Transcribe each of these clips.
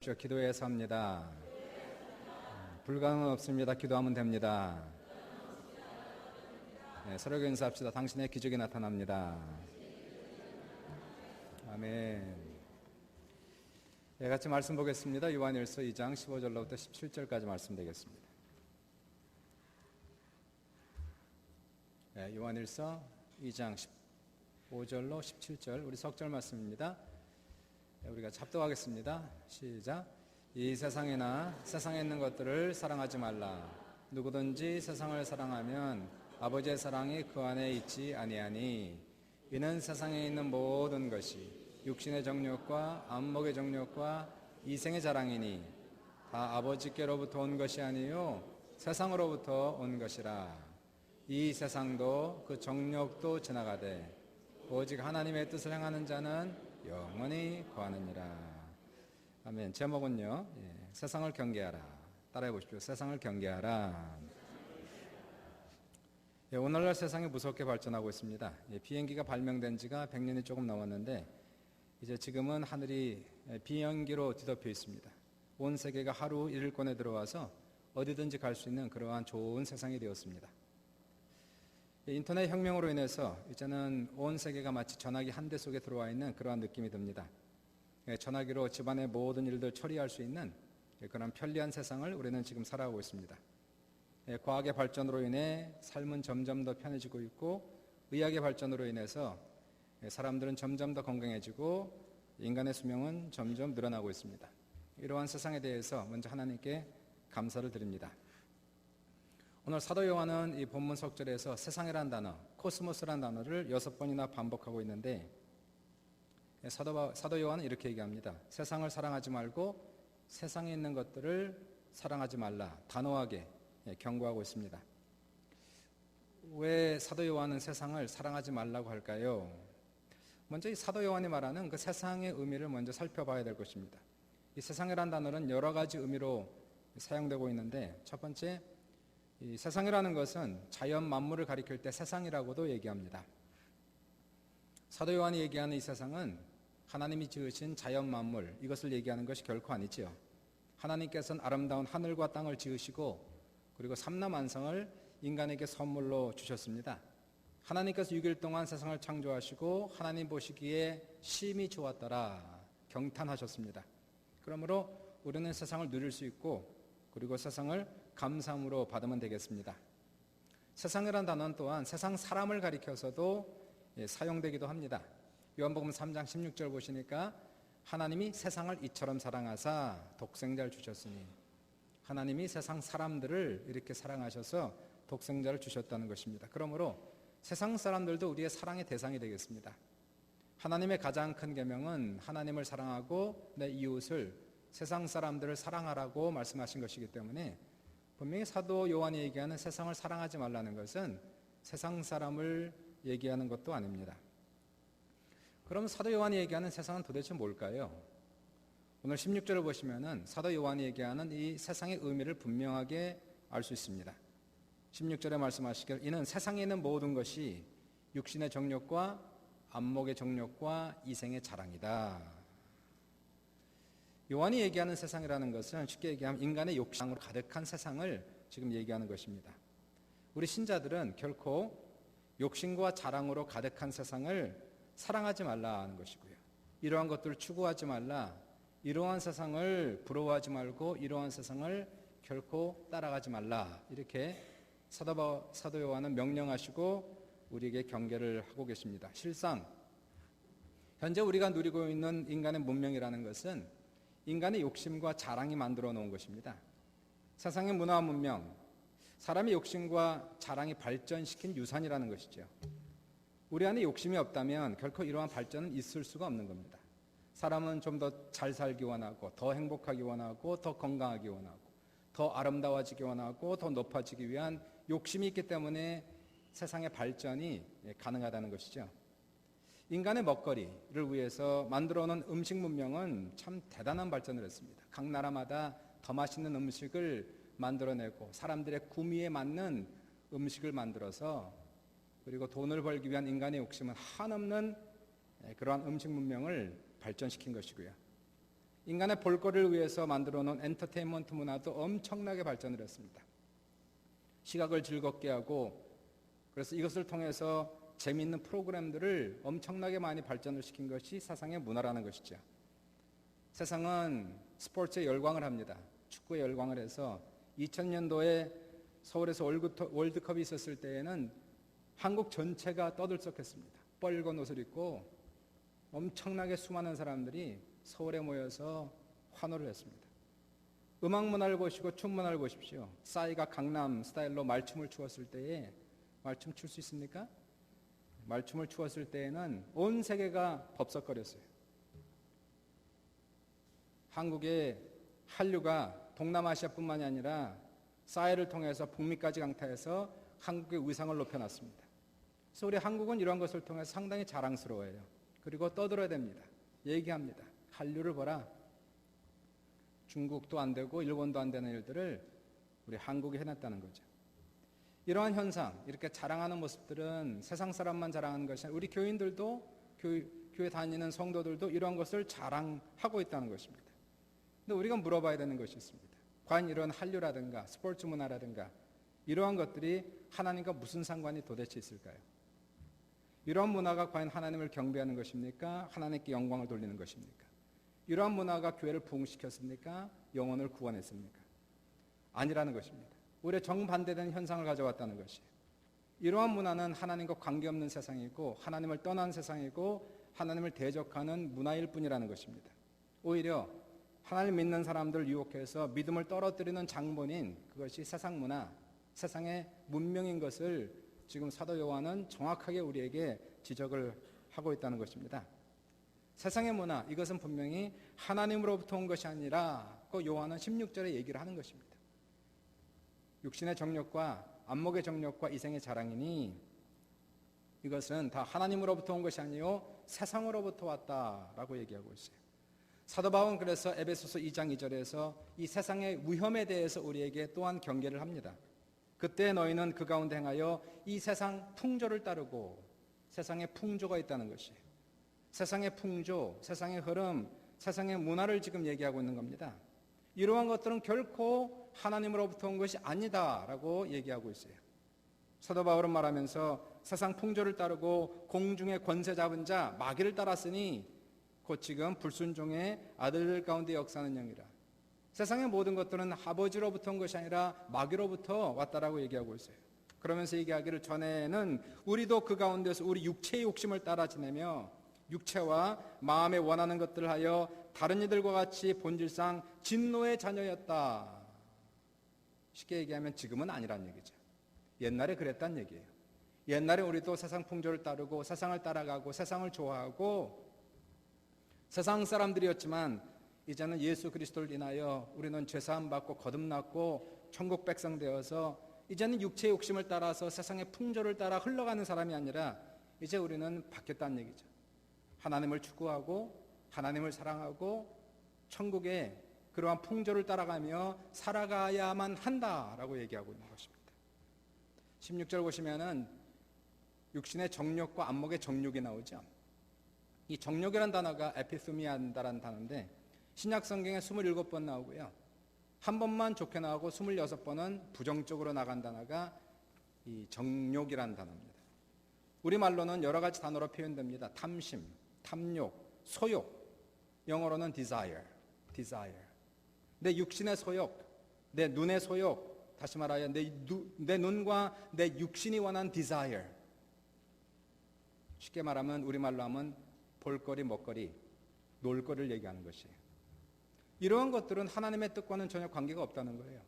기도해서 합니다. 불가능은 없습니다. 기도하면 됩니다. 네, 서로 인사합시다. 당신의 기적이 나타납니다. 아멘. 네, 같이 말씀 보겠습니다. 요한일서 2장 15절로부터 17절까지 말씀 되겠습니다. 네, 요한일서 2장 15절로 17절 우리 석절 말씀입니다. 우리가 합독하겠습니다. 시작. 이 세상이나 세상에 있는 것들을 사랑하지 말라. 누구든지 세상을 사랑하면 아버지의 사랑이 그 안에 있지 아니하니 이는 세상에 있는 모든 것이 육신의 정욕과 안목의 정욕과 이생의 자랑이니 다 아버지께로부터 온 것이 아니요 세상으로부터 온 것이라. 이 세상도 그 정욕도 지나가되 오직 하나님의 뜻을 행하는 자는 영원히 거하느니라. 아멘. 제목은요, 세상을 경계하라. 따라해 보십시오. 세상을 경계하라. 오늘날 세상이 무섭게 발전하고 있습니다. 비행기가 발명된 지가 100년이 조금 넘었는데 이제 지금은 하늘이 비행기로 뒤덮여 있습니다. 온 세계가 하루 1일권에 들어와서 어디든지 갈 수 있는 그러한 좋은 세상이 되었습니다. 인터넷 혁명으로 인해서 이제는 온 세계가 마치 전화기 한 대 속에 들어와 있는 그러한 느낌이 듭니다. 전화기로 집안의 모든 일들 처리할 수 있는 그런 편리한 세상을 우리는 지금 살아가고 있습니다. 과학의 발전으로 인해 삶은 점점 더 편해지고 있고 의학의 발전으로 인해서 사람들은 점점 더 건강해지고 인간의 수명은 점점 늘어나고 있습니다. 이러한 세상에 대해서 먼저 하나님께 감사를 드립니다. 오늘 사도 요한은 이 본문 석절에서 세상이라는 단어, 코스모스라는 단어를 6번이나 반복하고 있는데 사도 요한은 이렇게 얘기합니다. 세상을 사랑하지 말고 세상에 있는 것들을 사랑하지 말라. 단호하게 경고하고 있습니다. 왜 사도 요한은 세상을 사랑하지 말라고 할까요? 먼저 이 사도 요한이 말하는 그 세상의 의미를 먼저 살펴봐야 될 것입니다. 이 세상이라는 단어는 여러 가지 의미로 사용되고 있는데 첫 번째, 이 세상이라는 것은 자연 만물을 가리킬 때 세상이라고도 얘기합니다. 사도 요한이 얘기하는 이 세상은 하나님이 지으신 자연 만물, 이것을 얘기하는 것이 결코 아니지요. 하나님께서는 아름다운 하늘과 땅을 지으시고 그리고 삼라만상을 인간에게 선물로 주셨습니다. 하나님께서 6일 동안 세상을 창조하시고 하나님 보시기에 심히 좋았더라 경탄하셨습니다. 그러므로 우리는 세상을 누릴 수 있고 그리고 세상을 감사함으로 받으면 되겠습니다. 세상이라는 단어는 또한 세상 사람을 가리켜서도 사용되기도 합니다. 요한복음 3장 16절 보시니까 하나님이 세상을 이처럼 사랑하사 독생자를 주셨으니 하나님이 세상 사람들을 이렇게 사랑하셔서 독생자를 주셨다는 것입니다. 그러므로 세상 사람들도 우리의 사랑의 대상이 되겠습니다. 하나님의 가장 큰 계명은 하나님을 사랑하고 내 이웃을 세상 사람들을 사랑하라고 말씀하신 것이기 때문에 분명히 사도 요한이 얘기하는 세상을 사랑하지 말라는 것은 세상 사람을 얘기하는 것도 아닙니다. 그럼 사도 요한이 얘기하는 세상은 도대체 뭘까요? 오늘 16절을 보시면은 사도 요한이 얘기하는 이 세상의 의미를 분명하게 알 수 있습니다. 16절에 말씀하시길 이는 세상에 있는 모든 것이 육신의 정욕과 안목의 정욕과 이생의 자랑이다. 요한이 얘기하는 세상이라는 것은 쉽게 얘기하면 인간의 욕심으로 가득한 세상을 지금 얘기하는 것입니다. 우리 신자들은 결코 욕심과 자랑으로 가득한 세상을 사랑하지 말라 하는 것이고요. 이러한 것들을 추구하지 말라, 이러한 세상을 부러워하지 말고 이러한 세상을 결코 따라가지 말라, 이렇게 사도 요한은 명령하시고 우리에게 경계를 하고 계십니다. 실상 현재 우리가 누리고 있는 인간의 문명이라는 것은 인간의 욕심과 자랑이 만들어 놓은 것입니다. 세상의 문화와 문명, 사람의 욕심과 자랑이 발전시킨 유산이라는 것이죠. 우리 안에 욕심이 없다면 결코 이러한 발전은 있을 수가 없는 겁니다. 사람은 좀 더 잘 살기 원하고 더 행복하기 원하고 더 건강하기 원하고 더 아름다워지기 원하고 더 높아지기 위한 욕심이 있기 때문에 세상의 발전이 가능하다는 것이죠. 인간의 먹거리를 위해서 만들어 놓은 음식 문명은 참 대단한 발전을 했습니다. 각 나라마다 더 맛있는 음식을 만들어내고 사람들의 구미에 맞는 음식을 만들어서 그리고 돈을 벌기 위한 인간의 욕심은 한없는 그러한 음식 문명을 발전시킨 것이고요. 인간의 볼거리를 위해서 만들어 놓은 엔터테인먼트 문화도 엄청나게 발전을 했습니다. 시각을 즐겁게 하고 그래서 이것을 통해서 재미있는 프로그램들을 엄청나게 많이 발전을 시킨 것이 세상의 문화라는 것이죠. 세상은 스포츠에 열광을 합니다. 축구에 열광을 해서 2000년도에 서울에서 월드컵이 있었을 때에는 한국 전체가 떠들썩했습니다. 빨간 옷을 입고 엄청나게 수많은 사람들이 서울에 모여서 환호를 했습니다. 음악 문화를 보시고 춤 문화를 보십시오. 싸이가 강남 스타일로 말춤을 추었을 때에 말춤 출 수 있습니까? 말춤을 추었을 때에는 온 세계가 법석거렸어요. 한국의 한류가 동남아시아뿐만이 아니라 싸이를 통해서 북미까지 강타해서 한국의 위상을 높여놨습니다. 그래서 우리 한국은 이러한 것을 통해서 상당히 자랑스러워해요. 그리고 떠들어야 됩니다. 얘기합니다. 한류를 보라. 중국도 안 되고 일본도 안 되는 일들을 우리 한국이 해냈다는 거죠. 이러한 현상, 이렇게 자랑하는 모습들은 세상 사람만 자랑하는 것이 아니라 우리 교인들도 교회 다니는 성도들도 이러한 것을 자랑하고 있다는 것입니다. 근데 우리가 물어봐야 되는 것이 있습니다. 과연 이런 한류라든가 스포츠 문화라든가 이러한 것들이 하나님과 무슨 상관이 도대체 있을까요? 이러한 문화가 과연 하나님을 경배하는 것입니까? 하나님께 영광을 돌리는 것입니까? 이러한 문화가 교회를 부흥시켰습니까? 영혼을 구원했습니까? 아니라는 것입니다. 오히려 정반대되는 현상을 가져왔다는 것이에요. 이러한 문화는 하나님과 관계없는 세상이고 하나님을 떠난 세상이고 하나님을 대적하는 문화일 뿐이라는 것입니다. 오히려 하나님 믿는 사람들을 유혹해서 믿음을 떨어뜨리는 장본인 그것이 세상 문화, 세상의 문명인 것을 지금 사도 요한은 정확하게 우리에게 지적을 하고 있다는 것입니다. 세상의 문화, 이것은 분명히 하나님으로부터 온 것이 아니라 그 요한은 16절에 얘기를 하는 것입니다. 육신의 정욕과 안목의 정욕과 이생의 자랑이니 이것은 다 하나님으로부터 온 것이 아니요 세상으로부터 왔다라고 얘기하고 있어요. 사도 바울은 그래서 에베소서 2장 2절에서 이 세상의 위험에 대해서 우리에게 또한 경계를 합니다. 그때 너희는 그 가운데 행하여 이 세상 풍조를 따르고 세상에 풍조가 있다는 것이에요. 세상의 풍조, 세상의 흐름, 세상의 문화를 지금 얘기하고 있는 겁니다. 이러한 것들은 결코 하나님으로부터 온 것이 아니다라고 얘기하고 있어요. 사도 바울은 말하면서 세상 풍조를 따르고 공중의 권세 잡은 자 마귀를 따랐으니 곧 지금 불순종의 아들들 가운데 역사하는 영이라. 세상의 모든 것들은 아버지로부터 온 것이 아니라 마귀로부터 왔다라고 얘기하고 있어요. 그러면서 얘기하기를 전에는 우리도 그 가운데서 우리 육체의 욕심을 따라 지내며 육체와 마음에 원하는 것들을 하여 다른 이들과 같이 본질상 진노의 자녀였다. 쉽게 얘기하면 지금은 아니란 얘기죠. 옛날에 그랬단 얘기예요. 옛날에 우리도 세상 풍조를 따르고 세상을 따라가고 세상을 좋아하고 세상 사람들이었지만 이제는 예수 그리스도를 인하여 우리는 죄사함 받고 거듭났고 천국 백성 되어서 이제는 육체의 욕심을 따라서 세상의 풍조를 따라 흘러가는 사람이 아니라 이제 우리는 바뀌었다는 얘기죠. 하나님을 추구하고 하나님을 사랑하고 천국의 그러한 풍조를 따라가며 살아가야만 한다라고 얘기하고 있는 것입니다. 16절 보시면은 육신의 정욕과 안목의 정욕이 나오죠. 이 정욕이라는 단어가 에피스미안다라는 단어인데 신약 성경에 27번 나오고요. 한 번만 좋게 나오고 26번은 부정적으로 나간 단어가 이 정욕이라는 단어입니다. 우리말로는 여러 가지 단어로 표현됩니다. 탐심, 탐욕, 소욕. 영어로는 desire. 내 육신의 소욕, 내 눈의 소욕, 다시 말하여 내 눈과 내 육신이 원한 desire. 쉽게 말하면 우리말로 하면 볼거리, 먹거리, 놀거리를 얘기하는 것이에요. 이러한 것들은 하나님의 뜻과는 전혀 관계가 없다는 거예요.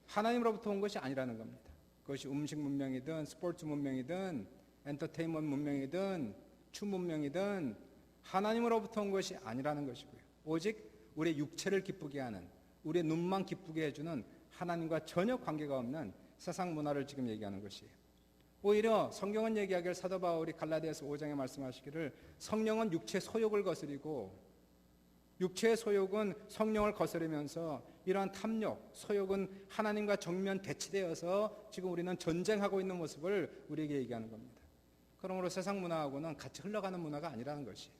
하나님으로부터 온 것이 아니라는 겁니다. 그것이 음식 문명이든 스포츠 문명이든 엔터테인먼트 문명이든 춤 문명이든 하나님으로부터 온 것이 아니라는 것이고요. 오직 우리의 육체를 기쁘게 하는, 우리의 눈만 기쁘게 해주는 하나님과 전혀 관계가 없는 세상 문화를 지금 얘기하는 것이에요. 오히려 성경은 얘기하기를 사도 바울이 갈라디아서 5장에 말씀하시기를 성령은 육체의 소욕을 거스리고 육체의 소욕은 성령을 거스르면서 이러한 탐욕, 소욕은 하나님과 정면 대치되어서 지금 우리는 전쟁하고 있는 모습을 우리에게 얘기하는 겁니다. 그러므로 세상 문화하고는 같이 흘러가는 문화가 아니라는 것이,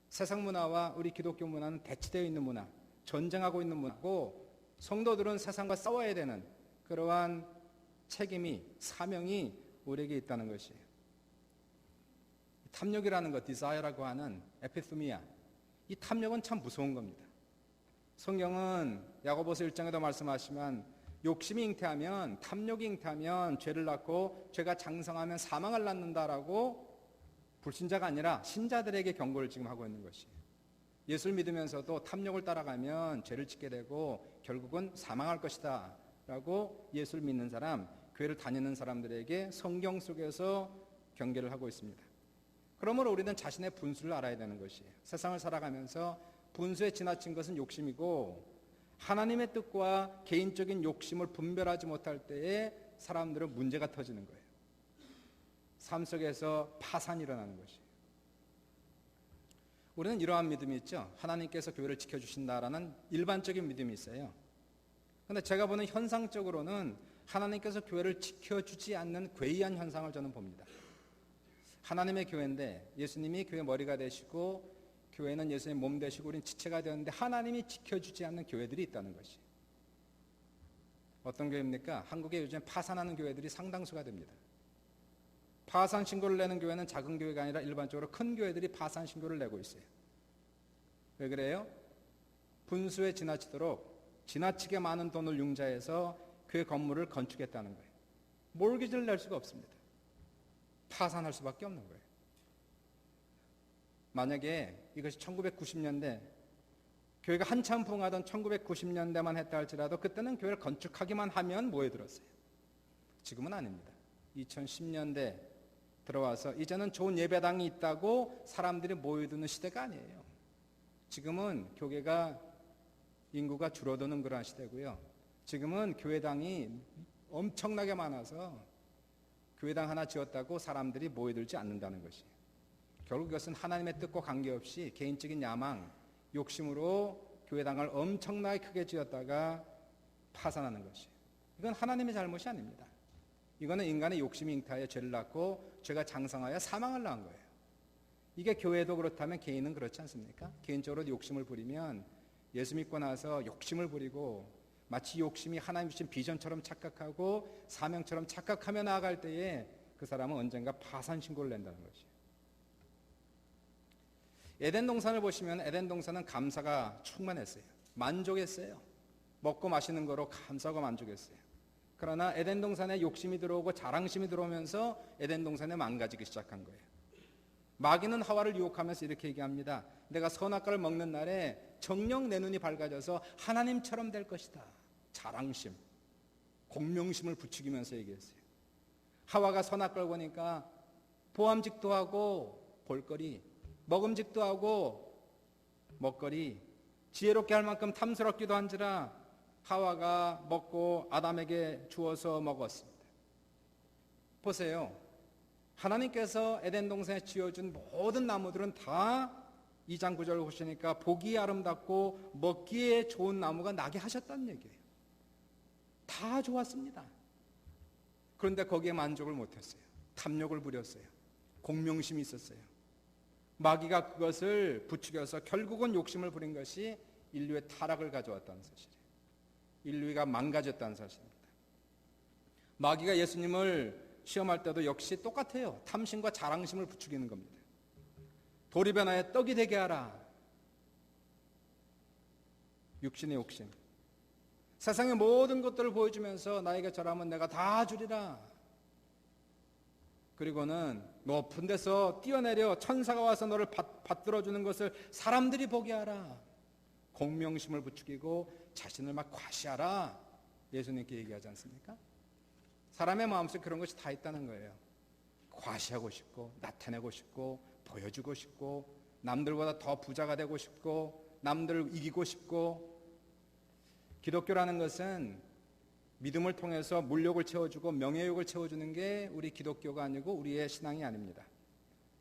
세상 문화와 우리 기독교 문화는 대치되어 있는 문화, 전쟁하고 있는 문화고 성도들은 세상과 싸워야 되는 그러한 책임이 사명이 우리에게 있다는 것이에요. 탐욕이라는 것, 디자이어라고 하는 에피스미아, 이 탐욕은 참 무서운 겁니다. 성경은 야고보서 1장에도 말씀하시면 욕심이 잉태하면, 탐욕이 잉태하면 죄를 낳고 죄가 장성하면 사망을 낳는다라고 불신자가 아니라 신자들에게 경고를 지금 하고 있는 것이에요. 예수를 믿으면서도 탐욕을 따라가면 죄를 짓게 되고 결국은 사망할 것이다 라고 예수를 믿는 사람, 교회를 다니는 사람들에게 성경 속에서 경계를 하고 있습니다. 그러므로 우리는 자신의 분수를 알아야 되는 것이에요. 세상을 살아가면서 분수에 지나친 것은 욕심이고 하나님의 뜻과 개인적인 욕심을 분별하지 못할 때에 사람들은 문제가 터지는 거예요. 삶 속에서 파산이 일어나는 것이에요. 우리는 이러한 믿음이 있죠. 하나님께서 교회를 지켜주신다라는 일반적인 믿음이 있어요. 그런데 제가 보는 현상적으로는 하나님께서 교회를 지켜주지 않는 괴이한 현상을 저는 봅니다. 하나님의 교회인데 예수님이 교회 머리가 되시고 교회는 예수님 몸 되시고 우리는 지체가 되었는데 하나님이 지켜주지 않는 교회들이 있다는 것이. 어떤 교회입니까? 한국에 요즘 파산하는 교회들이 상당수가 됩니다. 파산 신고를 내는 교회는 작은 교회가 아니라 일반적으로 큰 교회들이 파산 신고를 내고 있어요. 왜 그래요? 분수에 지나치도록 지나치게 많은 돈을 융자해서 교회 건물을 건축했다는 거예요. 몰기지를 낼 수가 없습니다. 파산할 수밖에 없는 거예요. 만약에 이것이 1990년대 교회가 한참 부흥하던 1990년대만 했다 할지라도 그때는 교회를 건축하기만 하면 모여들었어요. 지금은 아닙니다. 2010년대 들어와서 이제는 좋은 예배당이 있다고 사람들이 모여드는 시대가 아니에요. 지금은 교회가 인구가 줄어드는 그러한 시대고요. 지금은 교회당이 엄청나게 많아서 교회당 하나 지었다고 사람들이 모여들지 않는다는 것이에요. 결국 이것은 하나님의 뜻과 관계없이 개인적인 야망, 욕심으로 교회당을 엄청나게 크게 지었다가 파산하는 것이에요. 이건 하나님의 잘못이 아닙니다. 이거는 인간의 욕심이 잉태하여 죄를 낳고 죄가 장성하여 사망을 낳은 거예요. 이게 교회도 그렇다면 개인은 그렇지 않습니까? 개인적으로 욕심을 부리면 예수 믿고 나서 욕심을 부리고 마치 욕심이 하나님 주신 비전처럼 착각하고 사명처럼 착각하며 나아갈 때에 그 사람은 언젠가 파산 신고를 낸다는 것이에요. 에덴 동산을 보시면 에덴 동산은 감사가 충만했어요. 만족했어요. 먹고 마시는 거로 감사하고 만족했어요. 그러나 에덴 동산에 욕심이 들어오고 자랑심이 들어오면서 에덴 동산에 망가지기 시작한 거예요. 마귀는 하와를 유혹하면서 이렇게 얘기합니다. 내가 선악과를 먹는 날에 정녕 내 눈이 밝아져서 하나님처럼 될 것이다. 자랑심, 공명심을 부추기면서 얘기했어요. 하와가 선악과를 보니까 보암직도 하고 볼거리, 먹음직도 하고 먹거리, 지혜롭게 할 만큼 탐스럽기도 한지라 하와가 먹고 아담에게 주어서 먹었습니다. 보세요. 하나님께서 에덴 동산에 지어준 모든 나무들은 다 2장 9절을 보시니까 보기에 아름답고 먹기에 좋은 나무가 나게 하셨다는 얘기예요. 다 좋았습니다. 그런데 거기에 만족을 못했어요. 탐욕을 부렸어요. 공명심이 있었어요. 마귀가 그것을 부추겨서 결국은 욕심을 부린 것이 인류의 타락을 가져왔다는 사실이에요. 인류가 망가졌다는 사실입니다. 마귀가 예수님을 시험할 때도 역시 똑같아요. 탐심과 자랑심을 부추기는 겁니다. 돌이 변하여 떡이 되게 하라. 육신의 욕심. 세상의 모든 것들을 보여주면서 나에게 절하면 내가 다 주리라. 그리고는 높은 데서 뛰어내려 천사가 와서 너를 받들어주는 것을 사람들이 보게 하라. 공명심을 부추기고 자신을 막 과시하라. 예수님께 얘기하지 않습니까? 사람의 마음속에 그런 것이 다 있다는 거예요. 과시하고 싶고 나타내고 싶고 보여주고 싶고 남들보다 더 부자가 되고 싶고 남들을 이기고 싶고. 기독교라는 것은 믿음을 통해서 물욕을 채워주고 명예욕을 채워주는 게 우리 기독교가 아니고 우리의 신앙이 아닙니다.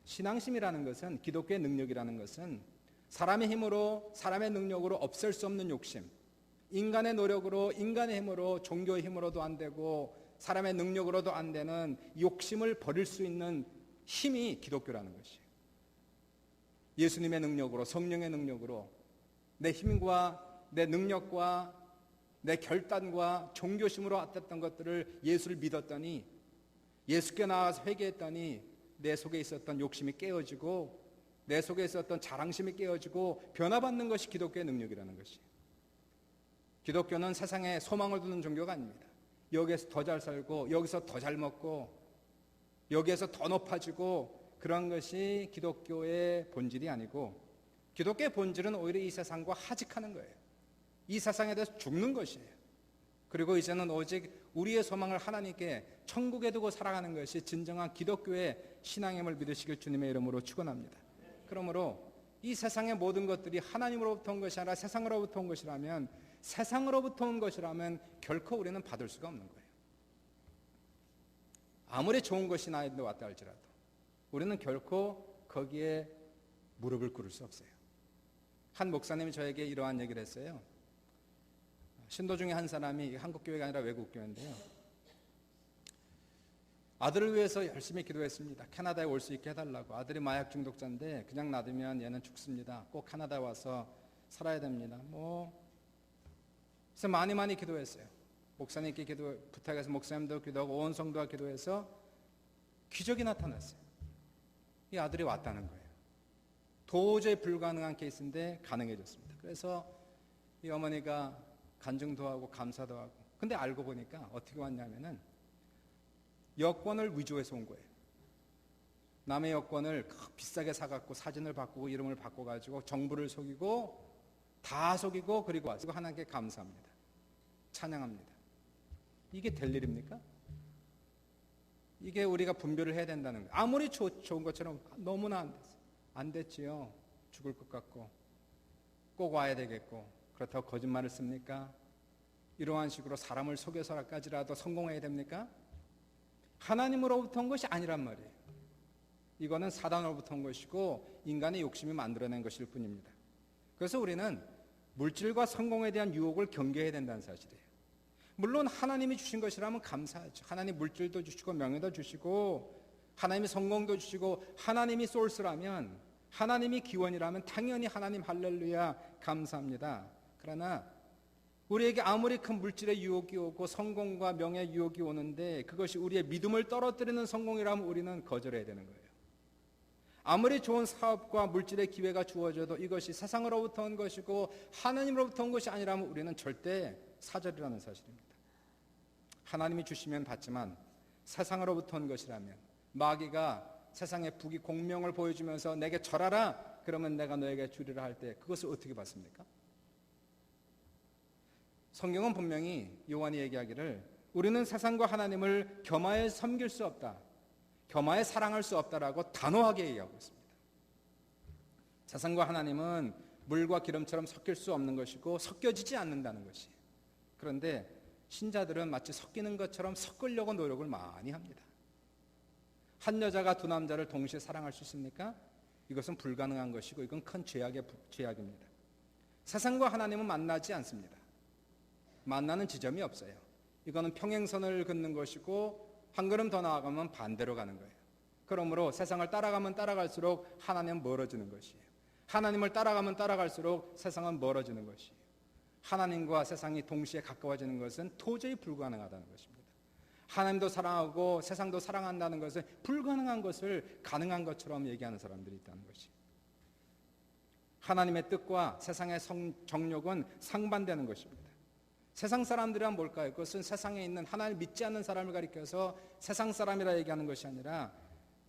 신앙심이라는 것은, 기독교의 능력이라는 것은 사람의 힘으로, 사람의 능력으로 없앨 수 없는 욕심, 인간의 노력으로, 인간의 힘으로, 종교의 힘으로도 안 되고 사람의 능력으로도 안 되는 욕심을 버릴 수 있는 힘이 기독교라는 것이에요. 예수님의 능력으로, 성령의 능력으로 내 힘과 내 능력과 내 결단과 종교심으로 왔던 것들을 예수를 믿었더니 예수께 나와서 회개했더니 내 속에 있었던 욕심이 깨어지고 내 속에 있었던 자랑심이 깨어지고 변화받는 것이 기독교의 능력이라는 것이에요. 기독교는 세상에 소망을 두는 종교가 아닙니다. 여기에서 더 잘 살고 여기서 더 잘 먹고 여기에서 더 높아지고 그런 것이 기독교의 본질이 아니고 기독교의 본질은 오히려 이 세상과 하직하는 거예요. 이 세상에 대해서 죽는 것이에요. 그리고 이제는 오직 우리의 소망을 하나님께 천국에 두고 살아가는 것이 진정한 기독교의 신앙임을 믿으시길 주님의 이름으로 축원합니다. 그러므로 이 세상의 모든 것들이 하나님으로부터 온 것이 아니라 세상으로부터 온 것이라면 세상으로부터 온 것이라면 결코 우리는 받을 수가 없는 거예요. 아무리 좋은 것이 나에게 왔다 할지라도 우리는 결코 거기에 무릎을 꿇을 수 없어요. 한 목사님이 저에게 이러한 얘기를 했어요. 신도 중에 한 사람이 한국교회가 아니라 외국교회인데요, 아들을 위해서 열심히 기도했습니다. 캐나다에 올 수 있게 해달라고. 아들이 마약 중독자인데 그냥 놔두면 얘는 죽습니다. 꼭 캐나다에 와서 살아야 됩니다. 그래서 많이 기도했어요. 목사님께 부탁해서 목사님도 기도하고 온 성도가 기도해서 기적이 나타났어요. 이 아들이 왔다는 거예요. 도저히 불가능한 케이스인데 가능해졌습니다. 그래서 이 어머니가 간증도 하고 감사도 하고, 근데 알고 보니까 어떻게 왔냐면은 여권을 위조해서 온 거예요. 남의 여권을 비싸게 사갖고 사진을 바꾸고 이름을 바꿔가지고 정부를 속이고 다 속이고 그리고 와서 하나님께 감사합니다. 찬양합니다. 이게 될 일입니까? 이게 우리가 분별을 해야 된다는 거예요. 아무리 좋은 것처럼 너무나 안 됐지요. 죽을 것 같고 꼭 와야 되겠고 그렇다고 거짓말을 씁니까? 이러한 식으로 사람을 속여서까지라도 성공해야 됩니까? 하나님으로부터 온 것이 아니란 말이에요. 이거는 사단으로부터 온 것이고 인간의 욕심이 만들어낸 것일 뿐입니다. 그래서 우리는 물질과 성공에 대한 유혹을 경계해야 된다는 사실이에요. 물론 하나님이 주신 것이라면 감사하죠. 하나님 물질도 주시고 명예도 주시고 하나님이 성공도 주시고 하나님이 소스라면, 하나님이 기원이라면 당연히 하나님 할렐루야 감사합니다. 그러나 우리에게 아무리 큰 물질의 유혹이 오고 성공과 명예의 유혹이 오는데 그것이 우리의 믿음을 떨어뜨리는 성공이라면 우리는 거절해야 되는 거예요. 아무리 좋은 사업과 물질의 기회가 주어져도 이것이 세상으로부터 온 것이고 하나님으로부터 온 것이 아니라면 우리는 절대 사절이라는 사실입니다. 하나님이 주시면 받지만 세상으로부터 온 것이라면, 마귀가 세상의 부귀 공명을 보여주면서 내게 절하라 그러면 내가 너에게 주리라 할 때 그것을 어떻게 받습니까? 성경은 분명히 요한이 얘기하기를 우리는 세상과 하나님을 겸하여 섬길 수 없다, 겸하여 사랑할 수 없다라고 단호하게 얘기하고 있습니다. 세상과 하나님은 물과 기름처럼 섞일 수 없는 것이고 섞여지지 않는다는 것이. 그런데 신자들은 마치 섞이는 것처럼 섞으려고 노력을 많이 합니다. 한 여자가 두 남자를 동시에 사랑할 수 있습니까? 이것은 불가능한 것이고 이건 큰 죄악입니다. 세상과 하나님은 만나지 않습니다. 만나는 지점이 없어요. 이거는 평행선을 긋는 것이고 한 걸음 더 나아가면 반대로 가는 거예요. 그러므로 세상을 따라가면 따라갈수록 하나님은 멀어지는 것이에요. 하나님을 따라가면 따라갈수록 세상은 멀어지는 것이에요. 하나님과 세상이 동시에 가까워지는 것은 도저히 불가능하다는 것입니다. 하나님도 사랑하고 세상도 사랑한다는 것은 불가능한 것을 가능한 것처럼 얘기하는 사람들이 있다는 것이에요. 하나님의 뜻과 세상의 정욕은 상반되는 것입니다. 세상 사람들이란 뭘까요? 그것은 세상에 있는 하나님 믿지 않는 사람을 가리켜서 세상 사람이라 얘기하는 것이 아니라,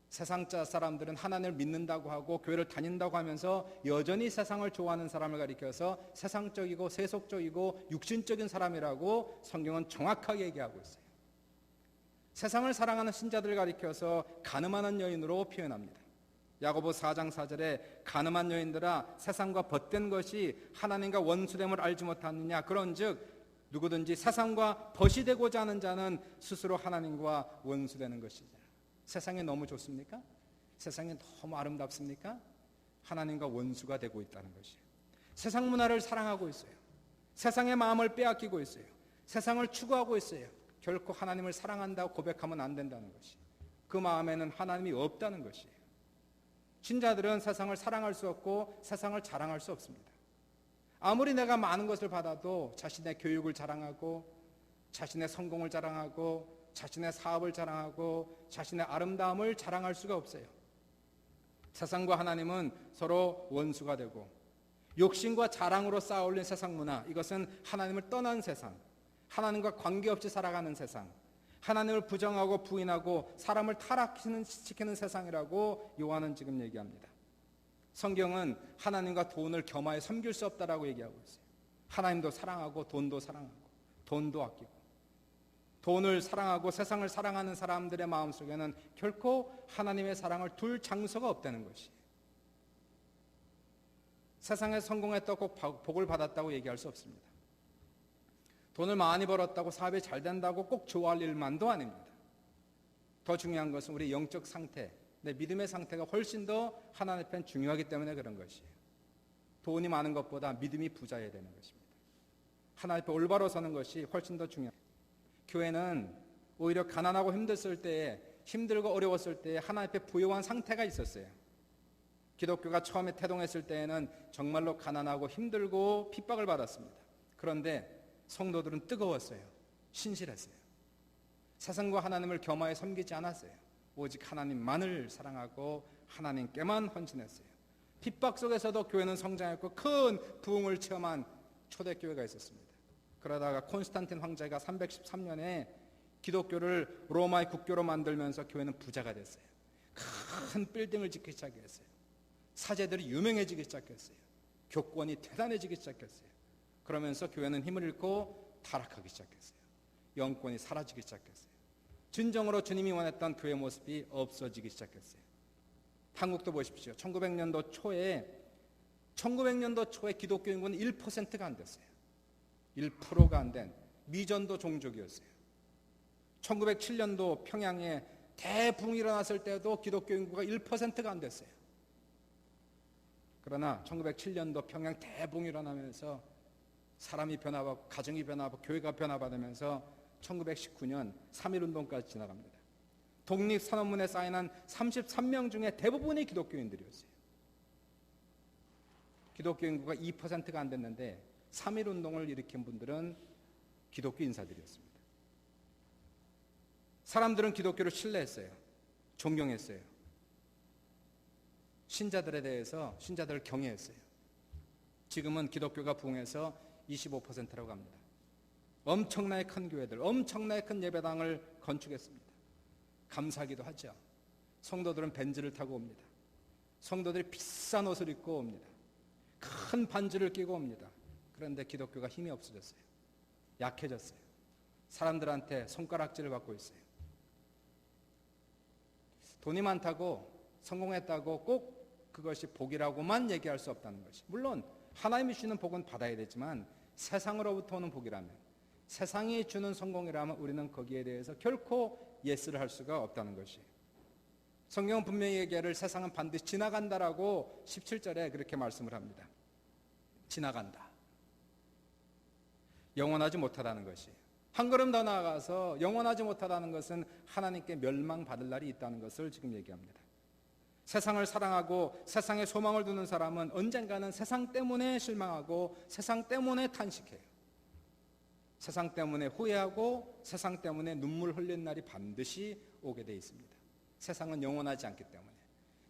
세상 사람들은 하나님을 믿는다고 하고 교회를 다닌다고 하면서 여전히 세상을 좋아하는 사람을 가리켜서 세상적이고 세속적이고 육신적인 사람이라고 성경은 정확하게 얘기하고 있어요. 세상을 사랑하는 신자들을 가리켜서 가늠하는 여인으로 표현합니다. 야고보 4장 4절에 가늠한 여인들아 세상과 벗된 것이 하나님과 원수됨을 알지 못하느냐, 그런즉 누구든지 세상과 벗이 되고자 하는 자는 스스로 하나님과 원수되는 것이다. 세상이 너무 좋습니까? 세상이 너무 아름답습니까? 하나님과 원수가 되고 있다는 것이에요. 세상 문화를 사랑하고 있어요. 세상의 마음을 빼앗기고 있어요. 세상을 추구하고 있어요. 결코 하나님을 사랑한다고 고백하면 안 된다는 것이, 그 마음에는 하나님이 없다는 것이에요. 신자들은 세상을 사랑할 수 없고 세상을 자랑할 수 없습니다. 아무리 내가 많은 것을 받아도 자신의 교육을 자랑하고 자신의 성공을 자랑하고 자신의 사업을 자랑하고 자신의 아름다움을 자랑할 수가 없어요. 세상과 하나님은 서로 원수가 되고 욕심과 자랑으로 쌓아올린 세상 문화, 이것은 하나님을 떠난 세상, 하나님과 관계없이 살아가는 세상, 하나님을 부정하고 부인하고 사람을 타락시키는 세상이라고 요한은 지금 얘기합니다. 성경은 하나님과 돈을 겸하여 섬길 수 없다라고 얘기하고 있어요. 하나님도 사랑하고 돈도 사랑하고 돈도 아끼고, 돈을 사랑하고 세상을 사랑하는 사람들의 마음속에는 결코 하나님의 사랑을 둘 장소가 없다는 것이에요. 세상에 성공했다고 꼭 복을 받았다고 얘기할 수 없습니다. 돈을 많이 벌었다고 사업이 잘 된다고 꼭 좋아할 일만도 아닙니다. 더 중요한 것은 우리 영적 상태, 내 믿음의 상태가 훨씬 더 하나님 앞엔 중요하기 때문에 그런 것이에요. 돈이 많은 것보다 믿음이 부자여야 되는 것입니다. 하나님 앞에 올바로 서는 것이 훨씬 더 중요합니다. 교회는 오히려 가난하고 힘들었을 때에, 힘들고 어려웠을 때에 하나님 앞에 부요한 상태가 있었어요. 기독교가 처음에 태동했을 때에는 정말로 가난하고 힘들고 핍박을 받았습니다. 그런데 성도들은 뜨거웠어요. 신실했어요. 세상과 하나님을 겸하여 섬기지 않았어요. 오직 하나님만을 사랑하고 하나님께만 헌신했어요. 핍박 속에서도 교회는 성장했고 큰 부흥을 체험한 초대교회가 있었습니다. 그러다가 콘스탄틴 황제가 313년에 기독교를 로마의 국교로 만들면서 교회는 부자가 됐어요. 큰 빌딩을 짓기 시작했어요. 사제들이 유명해지기 시작했어요. 교권이 대단해지기 시작했어요. 그러면서 교회는 힘을 잃고 타락하기 시작했어요. 영권이 사라지기 시작했어요. 진정으로 주님이 원했던 교회 모습이 없어지기 시작했어요. 한국도 보십시오. 1900년도 초에 기독교 인구는 1%가 안 됐어요. 1%가 안 된 미전도 종족이었어요. 1907년도 평양에 대붕이 일어났을 때도 기독교 인구가 1%가 안 됐어요. 그러나 1907년도 평양 대붕이 일어나면서 사람이 변화받고 가정이 변화받고 교회가 변화받으면서 1919년 3.1운동까지 지나갑니다. 독립선언문에 사인한 33명 중에 대부분이 기독교인들이었어요. 기독교 인구가 2%가 안 됐는데 3.1운동을 일으킨 분들은 기독교 인사들이었습니다. 사람들은 기독교를 신뢰했어요. 존경했어요. 신자들에 대해서 신자들을 경외했어요. 지금은 기독교가 부흥해서 25%라고 합니다. 엄청나게 큰 교회들, 엄청나게 큰 예배당을 건축했습니다. 감사하기도 하죠. 성도들은 벤츠를 타고 옵니다. 성도들이 비싼 옷을 입고 옵니다. 큰 반지를 끼고 옵니다. 그런데 기독교가 힘이 없어졌어요. 약해졌어요. 사람들한테 손가락질을 받고 있어요. 돈이 많다고 성공했다고 꼭 그것이 복이라고만 얘기할 수 없다는 것이, 물론 하나님이 주시는 복은 받아야 되지만 세상으로부터 오는 복이라면, 세상이 주는 성공이라면 우리는 거기에 대해서 결코 예스를 할 수가 없다는 것이, 성경은 분명히 얘기를 세상은 반드시 지나간다라고 17절에 그렇게 말씀을 합니다. 지나간다. 영원하지 못하다는 것이, 한 걸음 더 나아가서 영원하지 못하다는 것은 하나님께 멸망받을 날이 있다는 것을 지금 얘기합니다. 세상을 사랑하고 세상에 소망을 두는 사람은 언젠가는 세상 때문에 실망하고 세상 때문에 탄식해요. 세상 때문에 후회하고 세상 때문에 눈물 흘린 날이 반드시 오게 돼 있습니다. 세상은 영원하지 않기 때문에,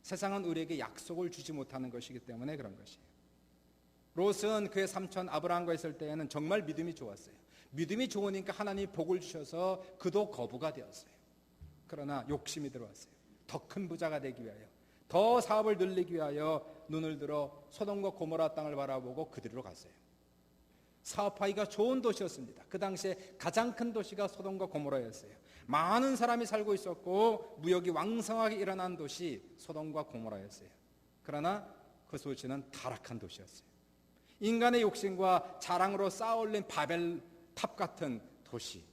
세상은 우리에게 약속을 주지 못하는 것이기 때문에 그런 것이에요. 롯은 그의 삼촌 아브라함과 있을 때에는 정말 믿음이 좋았어요. 믿음이 좋으니까 하나님이 복을 주셔서 그도 거부가 되었어요. 그러나 욕심이 들어왔어요. 더 큰 부자가 되기 위하여, 더 사업을 늘리기 위하여 눈을 들어 소돔과 고모라 땅을 바라보고 그들로 갔어요. 사업하기가 좋은 도시였습니다. 그 당시에 가장 큰 도시가 소돔과 고모라였어요. 많은 사람이 살고 있었고 무역이 왕성하게 일어난 도시 소돔과 고모라였어요. 그러나 그 도시는 타락한 도시였어요. 인간의 욕심과 자랑으로 쌓아올린 바벨탑 같은 도시,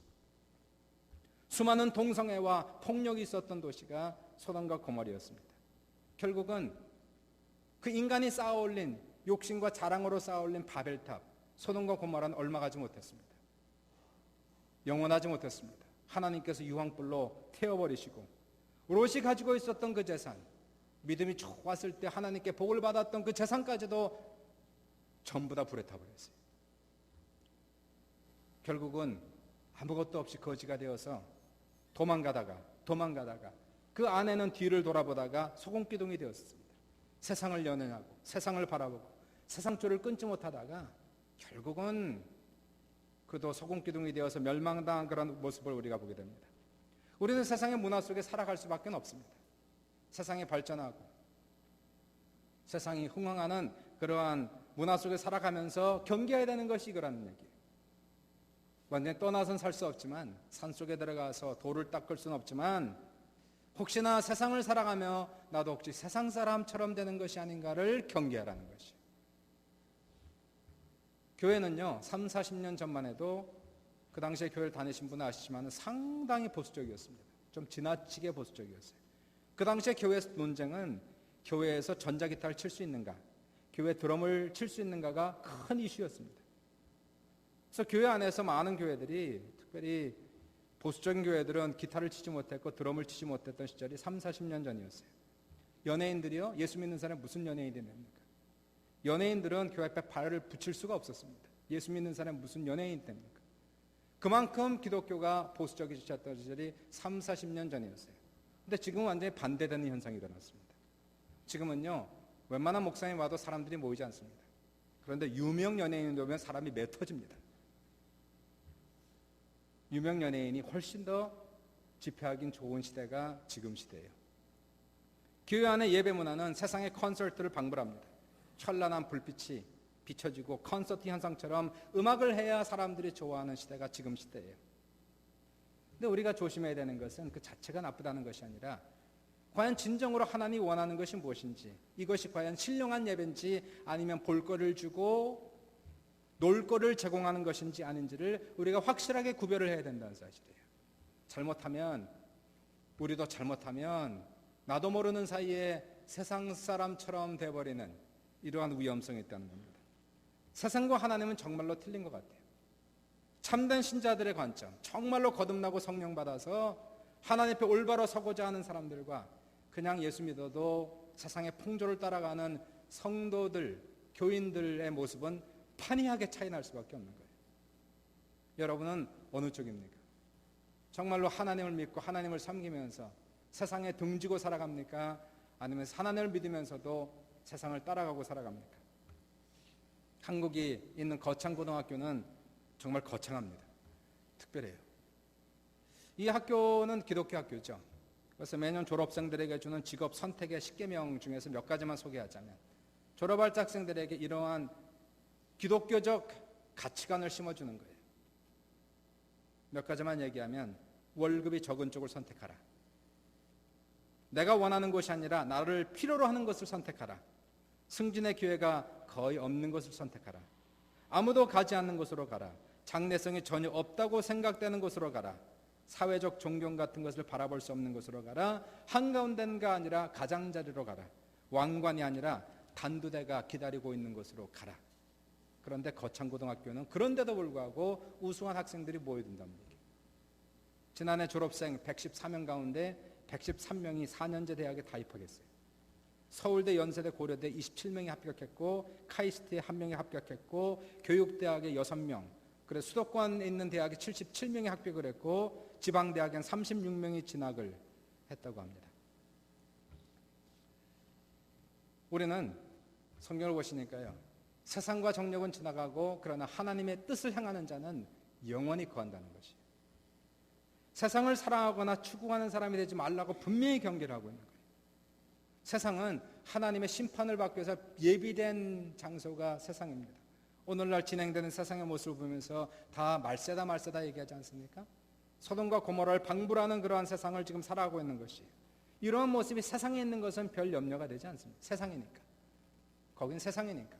수많은 동성애와 폭력이 있었던 도시가 소돔과 고모라였습니다. 결국은 그 인간이 쌓아올린 욕심과 자랑으로 쌓아올린 바벨탑 소돔과 고모라는 얼마 가지 못했습니다. 영원하지 못했습니다. 하나님께서 유황불로 태워버리시고, 롯이 가지고 있었던 그 재산, 믿음이 좋았을 때 하나님께 복을 받았던 그 재산까지도 전부 다 불에 타버렸어요. 결국은 아무것도 없이 거지가 되어서 도망가다가 그 아내는 뒤를 돌아보다가 소금기둥이 되었습니다. 세상을 연연하고 세상을 바라보고 세상줄을 끊지 못하다가 결국은 그도 소금기둥이 되어서 멸망당한 그런 모습을 우리가 보게 됩니다. 우리는 세상의 문화 속에 살아갈 수밖에 없습니다. 세상이 발전하고 세상이 흥황하는 그러한 문화 속에 살아가면서 경계해야 되는 것이 이거라는 얘기예요. 완전히 떠나선 살 수 없지만, 산속에 들어가서 돌을 닦을 수는 없지만, 혹시나 세상을 살아가며 나도 혹시 세상 사람처럼 되는 것이 아닌가를 경계하라는 것이에요. 교회는요 30-40년 전만 해도 그 당시에 교회를 다니신 분은 아시지만 상당히 보수적이었습니다. 좀 지나치게 보수적이었어요. 그 당시에 교회 논쟁은 교회에서 전자기타를 칠 수 있는가, 교회 드럼을 칠 수 있는가가 큰 이슈였습니다. 그래서 교회 안에서 많은 교회들이, 특별히 보수적인 교회들은 기타를 치지 못했고 드럼을 치지 못했던 시절이 30-40년 전이었어요. 연예인들이요, 예수 믿는 사람이 무슨 연예인이 됩니까? 연예인들은 교회 앞에 발을 붙일 수가 없었습니다. 예수 믿는 사람이 무슨 연예인이 됩니까? 그만큼 기독교가 보수적이셨던 시절이 30-40년 전이었어요. 근데 지금은 완전히 반대되는 현상이 일어났습니다. 지금은요 웬만한 목사님 와도 사람들이 모이지 않습니다. 그런데 유명 연예인이 오면 사람이 매 터집니다. 유명 연예인이 훨씬 더 집회하긴 좋은 시대가 지금 시대예요. 교회 안의 예배 문화는 세상의 콘서트를 방불합니다. 찬란한 불빛이 비춰지고 콘서트 현상처럼 음악을 해야 사람들이 좋아하는 시대가 지금 시대예요. 근데 우리가 조심해야 되는 것은 그 자체가 나쁘다는 것이 아니라 과연 진정으로 하나님이 원하는 것이 무엇인지, 이것이 과연 신령한 예배인지 아니면 볼거리를 주고 놀거리를 제공하는 것인지 아닌지를 우리가 확실하게 구별을 해야 된다는 사실이에요. 우리도 잘못하면 나도 모르는 사이에 세상 사람처럼 돼버리는 이러한 위험성이 있다는 겁니다. 세상과 하나님은 정말로 틀린 것 같아요. 참된 신자들의 관점, 정말로 거듭나고 성령 받아서 하나님 앞에 올바로 서고자 하는 사람들과 그냥 예수 믿어도 세상의 풍조를 따라가는 성도들, 교인들의 모습은 판이하게 차이 날 수밖에 없는 거예요. 여러분은 어느 쪽입니까? 정말로 하나님을 믿고 하나님을 섬기면서 세상에 등지고 살아갑니까? 아니면 하나님을 믿으면서도 세상을 따라가고 살아갑니까? 한국이 있는 거창고등학교는 정말 거창합니다. 특별해요. 이 학교는 기독교 학교죠. 그래서 매년 졸업생들에게 주는 직업 선택의 10계명 중에서 몇 가지만 소개하자면, 졸업할 학생들에게 이러한 기독교적 가치관을 심어주는 거예요. 몇 가지만 얘기하면, 월급이 적은 쪽을 선택하라. 내가 원하는 것이 아니라 나를 필요로 하는 것을 선택하라. 승진의 기회가 거의 없는 것을 선택하라. 아무도 가지 않는 곳으로 가라. 장래성이 전혀 없다고 생각되는 곳으로 가라. 사회적 존경 같은 것을 바라볼 수 없는 곳으로 가라. 한가운데가 아니라 가장자리로 가라. 왕관이 아니라 단두대가 기다리고 있는 곳으로 가라. 그런데 거창고등학교는 그런데도 불구하고 우수한 학생들이 모여든다는 얘기예요. 지난해 졸업생 114명 가운데 113명이 4년제 대학에 다입하겠어요. 서울대, 연세대, 고려대 27명이 합격했고, 카이스트에 1명이 합격했고, 교육대학에 6명, 그래서 수도권에 있는 대학에 77명이 합격을 했고, 지방대학엔 36명이 진학을 했다고 합니다. 우리는 성경을 보시니까요, 세상과 정력은 지나가고 그러나 하나님의 뜻을 향하는 자는 영원히 거한다는 것이에요. 세상을 사랑하거나 추구하는 사람이 되지 말라고 분명히 경계를 하고 있는 거예요. 세상은 하나님의 심판을 받기 위해서 예비된 장소가 세상입니다. 오늘날 진행되는 세상의 모습을 보면서 다 말세다 얘기하지 않습니까? 소돔과 고모라를 방불하는 그러한 세상을 지금 살아가고 있는 것이에요. 이러한 모습이 세상에 있는 것은 별 염려가 되지 않습니다. 세상이니까. 거긴 세상이니까.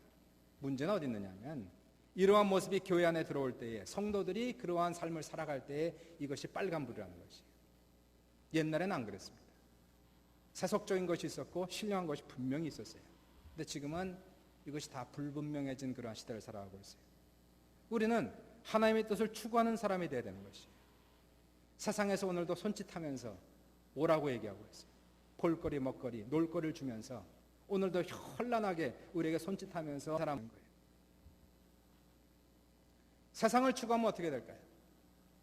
문제는 어디 있느냐 하면, 이러한 모습이 교회 안에 들어올 때에, 성도들이 그러한 삶을 살아갈 때에 이것이 빨간불이라는 것이에요. 옛날에는 안 그랬습니다. 세속적인 것이 있었고 신령한 것이 분명히 있었어요. 근데 지금은 이것이 다 불분명해진 그러한 시대를 살아가고 있어요. 우리는 하나님의 뜻을 추구하는 사람이 되어야 되는 것이에요. 세상에서 오늘도 손짓하면서 오라고 얘기하고 있어요. 볼거리, 먹거리, 놀거리를 주면서 오늘도 현란하게 우리에게 손짓하면서 살아가는 거예요. 세상을 추구하면 어떻게 될까요?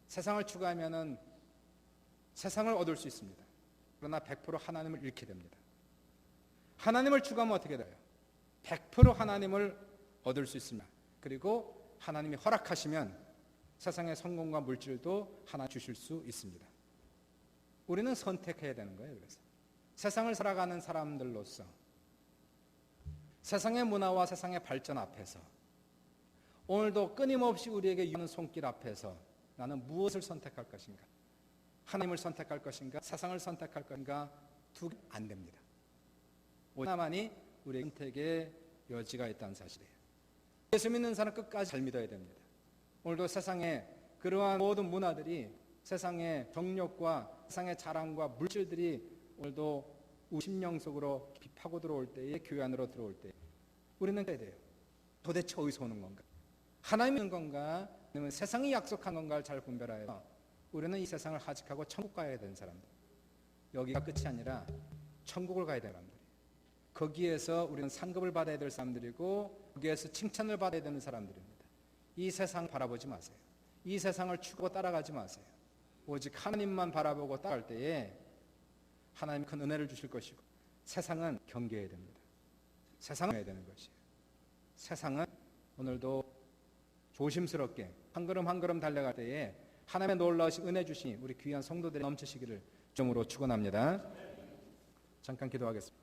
세상을 추구하면은 세상을 얻을 수 있습니다. 그러나 100% 하나님을 잃게 됩니다. 하나님을 추구하면 어떻게 돼요? 100% 하나님을 얻을 수 있습니다. 그리고 하나님이 허락하시면 세상의 성공과 물질도 하나 주실 수 있습니다. 우리는 선택해야 되는 거예요. 그래서 세상을 살아가는 사람들로서 세상의 문화와 세상의 발전 앞에서 오늘도 끊임없이 우리에게 유는 손길 앞에서 나는 무엇을 선택할 것인가? 하나님을 선택할 것인가? 세상을 선택할 것인가? 두 개 안 됩니다. 오직 하나만이 우리의 선택의 여지가 있다는 사실이에요. 예수 믿는 사람 끝까지 잘 믿어야 됩니다. 오늘도 세상에 그러한 모든 문화들이 세상의 정욕과 세상의 자랑과 물질들이 오늘도 우리 심령 속으로 깊이 파고 들어올 때에 교회 안으로 들어올 때 우리는 해야 돼요. 도대체 어디서 오는 건가? 하나님이 있는 건가? 아니면 세상이 약속한 건가를 잘 분별하여 우리는 이 세상을 하직하고 천국 가야 되는 사람들. 여기가 끝이 아니라 천국을 가야 되는 사람들. 거기에서 우리는 상급을 받아야 될 사람들이고 거기에서 칭찬을 받아야 되는 사람들입니다. 이 세상 바라보지 마세요. 이 세상을 추구하고 따라가지 마세요. 오직 하나님만 바라보고 따라갈 때에 하나님 큰 은혜를 주실 것이고 세상은 경계해야 됩니다. 세상은 해야 되는 것이에요. 세상은 오늘도 조심스럽게 한 걸음 한 걸음 달려갈 때에 하나님의 놀라우신 은혜 주신 우리 귀한 성도들이 넘치시기를 점으로 축원합니다. 잠깐 기도하겠습니다.